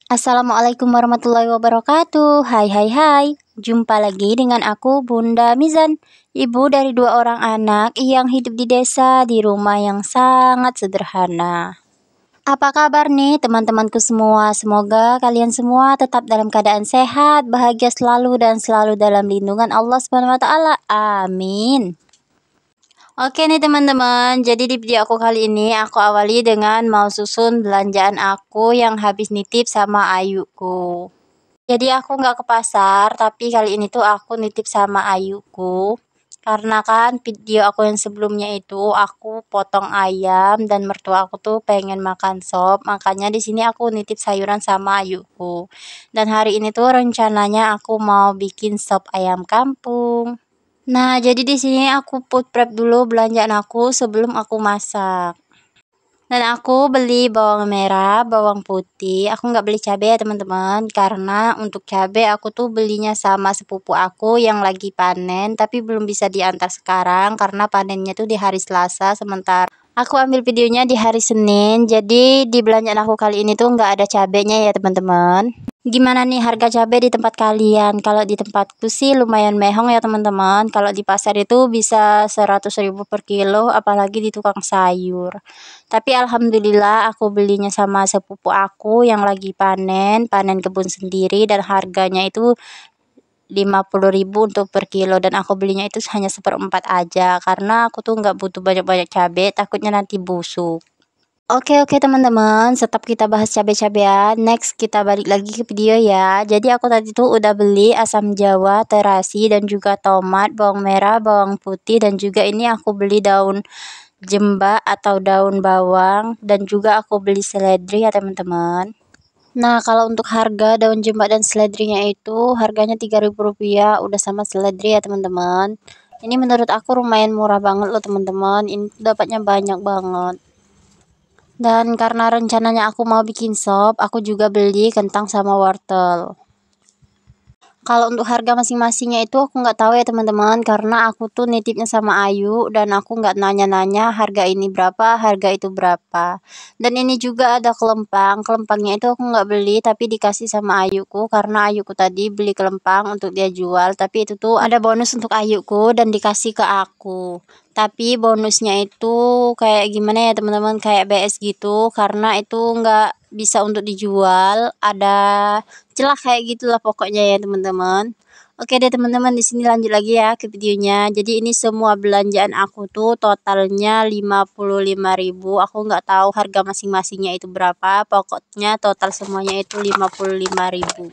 Assalamualaikum warahmatullahi wabarakatuh. Hai hai hai. Jumpa lagi dengan aku Bunda Mizan, ibu dari 2 orang anak yang hidup di desa di rumah yang sangat sederhana. Apa kabar nih teman-temanku semua? Semoga kalian semua tetap dalam keadaan sehat, bahagia selalu dan selalu dalam lindungan Allah Subhanahu wa taala. Amin. Oke nih teman-teman, jadi di video aku kali ini aku awali dengan mau susun belanjaan aku yang habis nitip sama ayuku. Jadi aku nggak ke pasar, tapi kali ini tuh aku nitip sama ayuku. Karena kan video aku yang sebelumnya itu aku potong ayam dan mertua aku tuh pengen makan sop, makanya di sini aku nitip sayuran sama ayuku. Dan hari ini tuh rencananya aku mau bikin sop ayam kampung. Nah, jadi di sini aku food prep dulu belanjaan aku sebelum aku masak. Dan aku beli bawang merah, bawang putih. Aku nggak beli cabai ya teman-teman, karena untuk cabai aku tuh belinya sama sepupu aku yang lagi panen, tapi belum bisa diantar sekarang karena panennya tuh di hari Selasa, sementara aku ambil videonya di hari Senin. Jadi di belanjaan aku kali ini tuh nggak ada cabainya ya teman-teman. Gimana nih harga cabai di tempat kalian? Kalau di tempatku sih lumayan mehong ya teman-teman. Kalau di pasar itu bisa 100.000 per kilo, apalagi di tukang sayur. Tapi alhamdulillah aku belinya sama sepupu aku yang lagi panen kebun sendiri dan harganya itu 50.000 untuk per kilo dan aku belinya itu hanya seperempat aja karena aku tuh nggak butuh banyak-banyak cabai, takutnya nanti busuk. Oke teman-teman, tetap kita bahas cabai-cabean. Next kita balik lagi ke video ya. Jadi aku tadi tuh udah beli asam jawa, terasi dan juga tomat, bawang merah, bawang putih dan juga ini aku beli daun jemba atau daun bawang dan juga aku beli seledri ya teman-teman. Nah, kalau untuk harga daun jemba dan seledrinya itu harganya Rp3.000 udah sama seledri ya teman-teman. Ini menurut aku lumayan murah banget loh teman-teman. Ini dapatnya banyak banget. Dan karena rencananya aku mau bikin sop, aku juga beli kentang sama wortel. Kalau untuk harga masing-masingnya itu aku nggak tahu ya teman-teman, karena aku tuh nitipnya sama Ayu dan aku nggak nanya-nanya harga ini berapa, harga itu berapa. Dan ini juga ada kelempang, kelempangnya itu aku nggak beli tapi dikasih sama Ayuku karena Ayuku tadi beli kelempang untuk dia jual, tapi itu tuh ada bonus untuk Ayuku dan dikasih ke aku. Tapi bonusnya itu kayak gimana ya teman-teman, kayak BS gitu karena itu nggak bisa untuk dijual, ada celah kayak gitulah pokoknya ya teman-teman. Oke deh teman-teman, di sini lanjut lagi ya ke videonya. Jadi ini semua belanjaan aku tuh totalnya 55.000. Aku nggak tahu harga masing-masingnya itu berapa. Pokoknya total semuanya itu 55.000.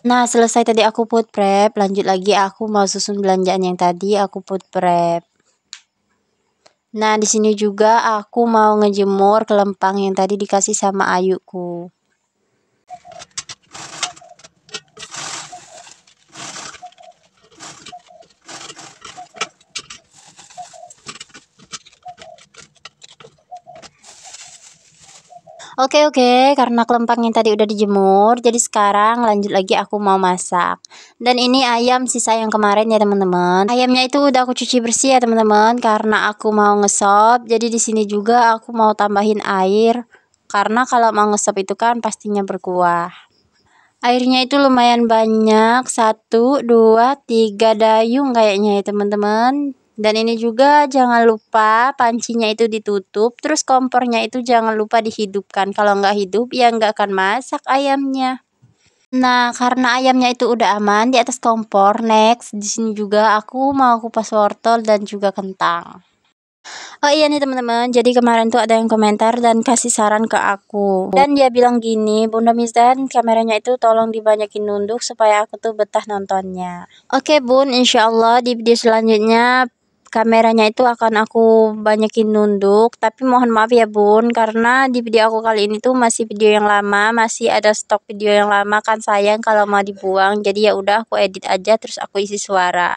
Nah, selesai tadi aku food prep, lanjut lagi aku mau susun belanjaan yang tadi aku food prep. Nah, di sini juga aku mau ngejemur kelempang yang tadi dikasih sama Ayuku. Oke, karena kelempang yang tadi udah dijemur, jadi sekarang lanjut lagi aku mau masak. Dan ini ayam sisa yang kemarin ya teman-teman. Ayamnya itu udah aku cuci bersih ya teman-teman, karena aku mau ngesop. Jadi di sini juga aku mau tambahin air, karena kalau mau ngesop itu kan pastinya berkuah. Airnya itu lumayan banyak, 1, 2, 3 dayung kayaknya ya teman-teman. Dan ini juga jangan lupa pancinya itu ditutup, terus kompornya itu jangan lupa dihidupkan. Kalau nggak hidup ya nggak akan masak ayamnya. Nah, karena ayamnya itu udah aman di atas kompor, next di sini juga aku mau kupas wortel dan juga kentang. Oh iya nih teman-teman, jadi kemarin tuh ada yang komentar dan kasih saran ke aku. Dan dia bilang gini, Bunda Mizan kameranya itu tolong dibanyakin nunduk supaya aku tuh betah nontonnya. Oke Bun, insya Allah di video selanjutnya kameranya itu akan aku banyakin nunduk, tapi mohon maaf ya Bun, karena di video aku kali ini tuh masih video yang lama, masih ada stok video yang lama kan sayang kalau mau dibuang, jadi ya udah aku edit aja terus aku isi suara.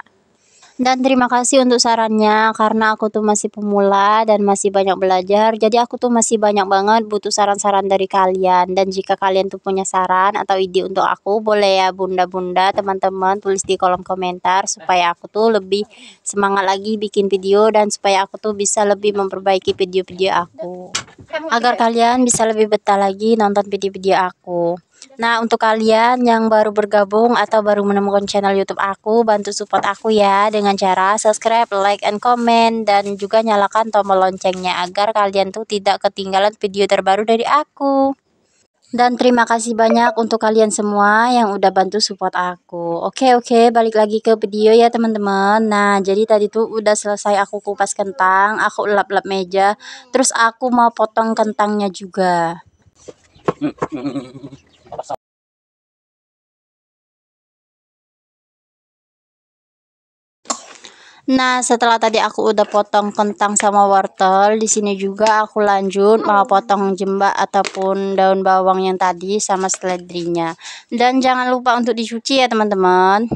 Dan terima kasih untuk sarannya, karena aku tuh masih pemula dan masih banyak belajar. Jadi aku tuh masih banyak banget butuh saran-saran dari kalian. Dan jika kalian tuh punya saran atau ide untuk aku, boleh ya bunda-bunda, teman-teman tulis di kolom komentar supaya aku tuh lebih semangat lagi bikin video dan supaya aku tuh bisa lebih memperbaiki video-video aku. Agar kalian bisa lebih betah lagi nonton video-video aku. Nah, untuk kalian yang baru bergabung atau baru menemukan channel YouTube aku, bantu support aku ya dengan cara subscribe, like, and comment, dan juga nyalakan tombol loncengnya agar kalian tuh tidak ketinggalan video terbaru dari aku. Dan terima kasih banyak untuk kalian semua yang udah bantu support aku. Oke, balik lagi ke video ya teman-teman. Nah, jadi tadi tuh udah selesai aku kupas kentang, aku lap-lap meja, terus aku mau potong kentangnya juga. Nah, setelah tadi aku udah potong kentang sama wortel, di sini juga aku lanjut mau potong jembak ataupun daun bawang yang tadi sama seledrinya. Dan jangan lupa untuk dicuci ya, teman-teman.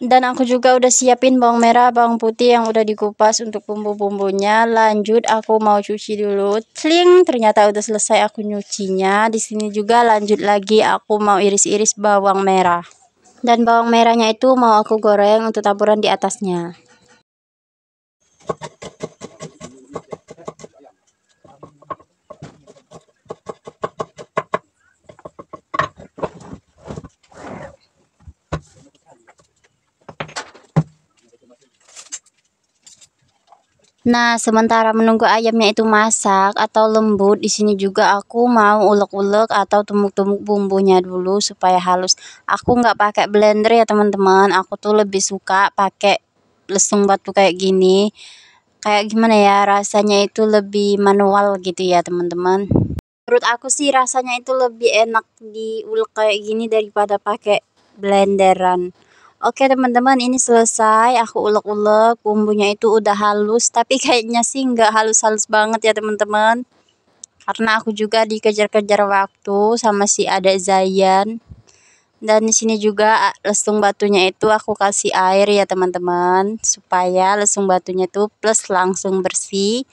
Dan aku juga udah siapin bawang merah, bawang putih yang udah dikupas untuk bumbu-bumbunya. Lanjut aku mau cuci dulu. Tling, ternyata udah selesai aku nyucinya. Di sini juga lanjut lagi aku mau iris-iris bawang merah. Dan bawang merahnya itu mau aku goreng untuk taburan di atasnya. Nah, sementara menunggu ayamnya itu masak atau lembut, di sini juga aku mau ulek-ulek atau tumbuk-tumbuk bumbunya dulu supaya halus. Aku nggak pakai blender ya teman-teman, aku tuh lebih suka pakai lesung batu kayak gini. Kayak gimana ya, rasanya itu lebih manual gitu ya teman-teman. Menurut aku sih rasanya itu lebih enak diulek kayak gini daripada pakai blenderan. Oke teman-teman, ini selesai aku ulek-ulek, bumbunya itu udah halus, tapi kayaknya sih nggak halus-halus banget ya teman-teman. Karena aku juga dikejar-kejar waktu sama si adek Zayan. Dan di sini juga lesung batunya itu aku kasih air ya teman-teman, supaya lesung batunya itu plus langsung bersih.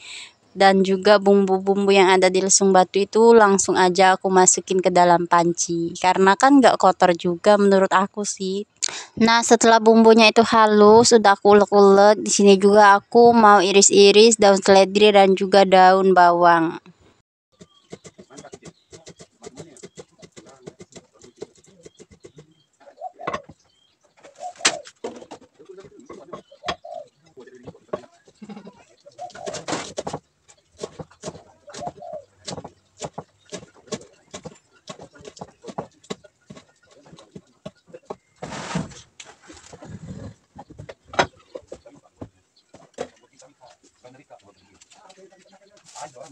Dan juga bumbu-bumbu yang ada di lesung batu itu langsung aja aku masukin ke dalam panci, karena kan nggak kotor juga menurut aku sih. Nah, setelah bumbunya itu halus, udah aku ulek-ulek, di sini juga aku mau iris-iris daun seledri dan juga daun bawang.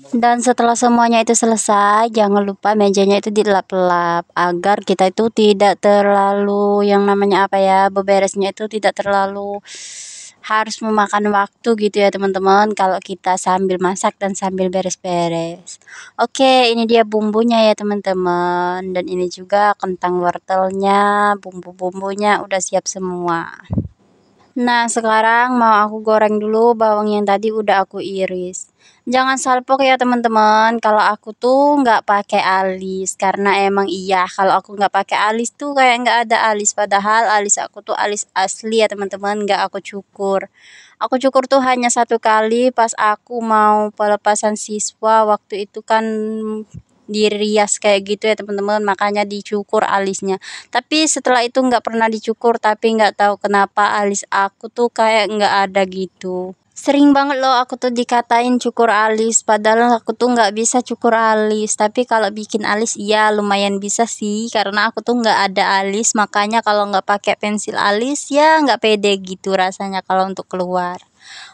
Dan setelah semuanya itu selesai, jangan lupa mejanya itu dilap-lap agar kita itu tidak terlalu yang namanya apa ya, beberesnya itu tidak terlalu harus memakan waktu gitu ya teman-teman kalau kita sambil masak dan sambil beres-beres. Oke, ini dia bumbunya ya teman-teman, dan ini juga kentang wortelnya, bumbu-bumbunya udah siap semua. Nah, sekarang mau aku goreng dulu bawang yang tadi udah aku iris. Jangan salpok ya teman-teman, kalau aku tuh nggak pakai alis, karena emang iya kalau aku nggak pakai alis tuh kayak nggak ada alis, padahal alis aku tuh alis asli ya teman-teman, nggak aku cukur. Aku cukur tuh hanya satu kali pas aku mau pelepasan siswa, waktu itu kan dirias kayak gitu ya teman-teman, makanya dicukur alisnya. Tapi setelah itu nggak pernah dicukur, tapi nggak tahu kenapa alis aku tuh kayak nggak ada gitu. Sering banget loh aku tuh dikatain cukur alis, padahal aku tuh nggak bisa cukur alis. Tapi kalau bikin alis iya lumayan bisa sih, karena aku tuh nggak ada alis, makanya kalau nggak pakai pensil alis ya nggak pede gitu rasanya kalau untuk keluar.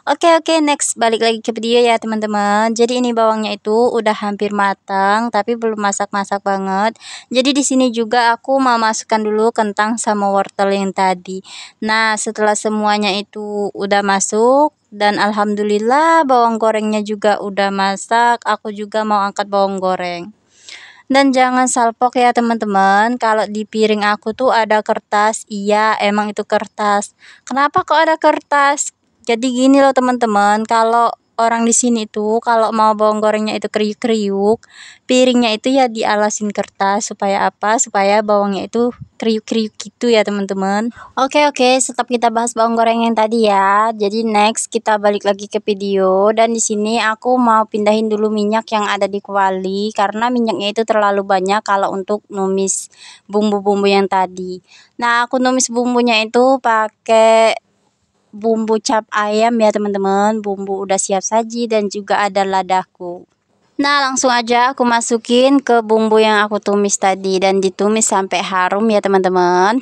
Oke, next balik lagi ke video ya teman-teman. Jadi ini bawangnya itu udah hampir matang tapi belum masak-masak banget. Jadi di sini juga aku mau masukkan dulu kentang sama wortel yang tadi. Nah, setelah semuanya itu udah masuk dan alhamdulillah bawang gorengnya juga udah masak, aku juga mau angkat bawang goreng. Dan jangan salpok ya teman-teman, kalau di piring aku tuh ada kertas. Iya, emang itu kertas. Kenapa kok ada kertas? Jadi gini loh teman-teman, kalau orang di sini tuh kalau mau bawang gorengnya itu kriuk-kriuk, piringnya itu ya dialasin kertas supaya apa? Supaya bawangnya itu kriuk-kriuk gitu ya teman-teman. Oke, stop kita bahas bawang goreng yang tadi ya. Jadi next kita balik lagi ke video, dan di sini aku mau pindahin dulu minyak yang ada di kuali karena minyaknya itu terlalu banyak kalau untuk numis bumbu-bumbu yang tadi. Nah, aku numis bumbunya itu pakai bumbu cap ayam ya teman-teman. Bumbu udah siap saji dan juga ada ladaku. Nah, langsung aja aku masukin ke bumbu yang aku tumis tadi dan ditumis sampai harum ya teman-teman.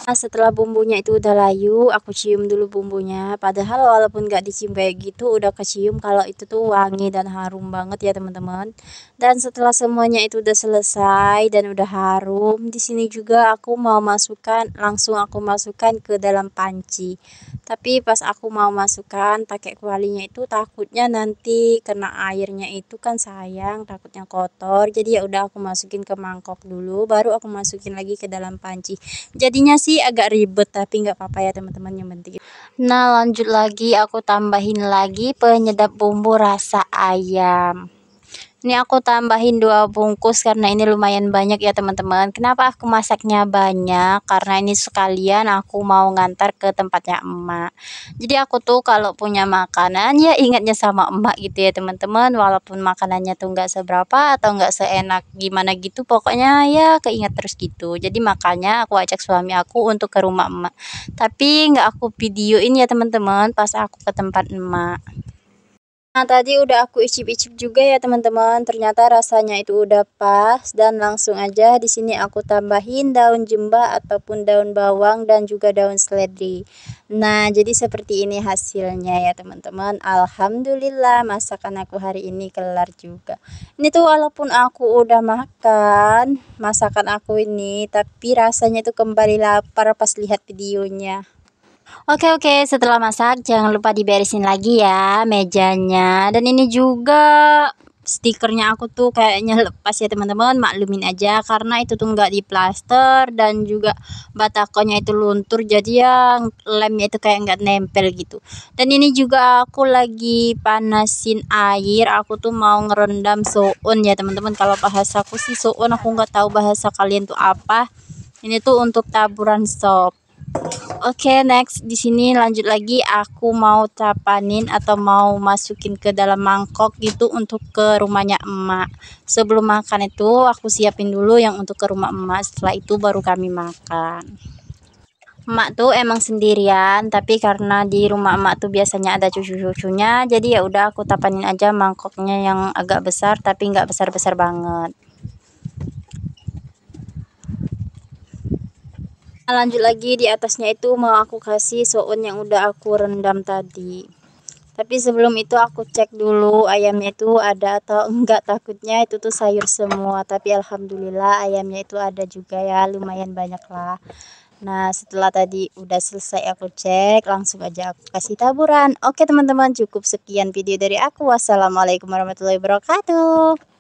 Nah, setelah bumbunya itu udah layu, aku cium dulu bumbunya. Padahal walaupun gak dicium kayak gitu, udah kecium kalau itu tuh wangi dan harum banget ya teman-teman. Dan setelah semuanya itu udah selesai dan udah harum, di sini juga aku mau langsung aku masukkan ke dalam panci. Tapi pas aku mau masukkan pakai kualinya itu takutnya nanti kena airnya itu kan sayang, takutnya kotor. Jadi ya udah aku masukin ke mangkok dulu, baru aku masukin lagi ke dalam panci. Jadinya sih agak ribet tapi nggak apa-apa ya teman-teman, yang penting. Nah, lanjut lagi aku tambahin lagi penyedap bumbu rasa ayam. Ini aku tambahin 2 bungkus karena ini lumayan banyak ya teman-teman. Kenapa aku masaknya banyak? Karena ini sekalian aku mau ngantar ke tempatnya emak. Jadi aku tuh kalau punya makanan ya ingatnya sama emak gitu ya teman-teman. Walaupun makanannya tuh nggak seberapa atau nggak seenak gimana gitu, pokoknya ya keinget terus gitu. Jadi makanya aku ajak suami aku untuk ke rumah emak. Tapi nggak aku videoin ya teman-teman pas aku ke tempat emak. Nah, tadi udah aku icip-icip juga ya teman-teman. Ternyata rasanya itu udah pas, dan langsung aja di sini aku tambahin daun jemba ataupun daun bawang dan juga daun seledri. Nah, jadi seperti ini hasilnya ya teman-teman. Alhamdulillah masakan aku hari ini kelar juga. Ini tuh walaupun aku udah makan masakan aku ini, tapi rasanya itu kembali lapar pas lihat videonya. Oke, setelah masak jangan lupa diberesin lagi ya mejanya. Dan ini juga stikernya aku tuh kayaknya lepas ya teman-teman, maklumin aja karena itu tuh nggak diplaster dan juga batakonya itu luntur, jadi yang lemnya itu kayak nggak nempel gitu. Dan ini juga aku lagi panasin air, aku tuh mau ngerendam soun ya teman-teman. Kalau bahasaku sih soun, aku nggak tahu bahasa kalian tuh apa. Ini tuh untuk taburan sop. Oke, next di sini lanjut lagi aku mau tapanin atau mau masukin ke dalam mangkok gitu untuk ke rumahnya emak. Sebelum makan itu aku siapin dulu yang untuk ke rumah emak, setelah itu baru kami makan. Emak tuh emang sendirian, tapi karena di rumah emak tuh biasanya ada cucu-cucunya, jadi ya udah aku tapanin aja mangkoknya yang agak besar tapi nggak besar-besar banget. Lanjut lagi di atasnya itu mau aku kasih soun yang udah aku rendam tadi. Tapi sebelum itu aku cek dulu ayamnya itu ada atau enggak, takutnya itu tuh sayur semua. Tapi alhamdulillah ayamnya itu ada juga ya, lumayan banyak lah. Nah, setelah tadi udah selesai aku cek, langsung aja aku kasih taburan. Oke teman-teman, cukup sekian video dari aku. Wassalamualaikum warahmatullahi wabarakatuh.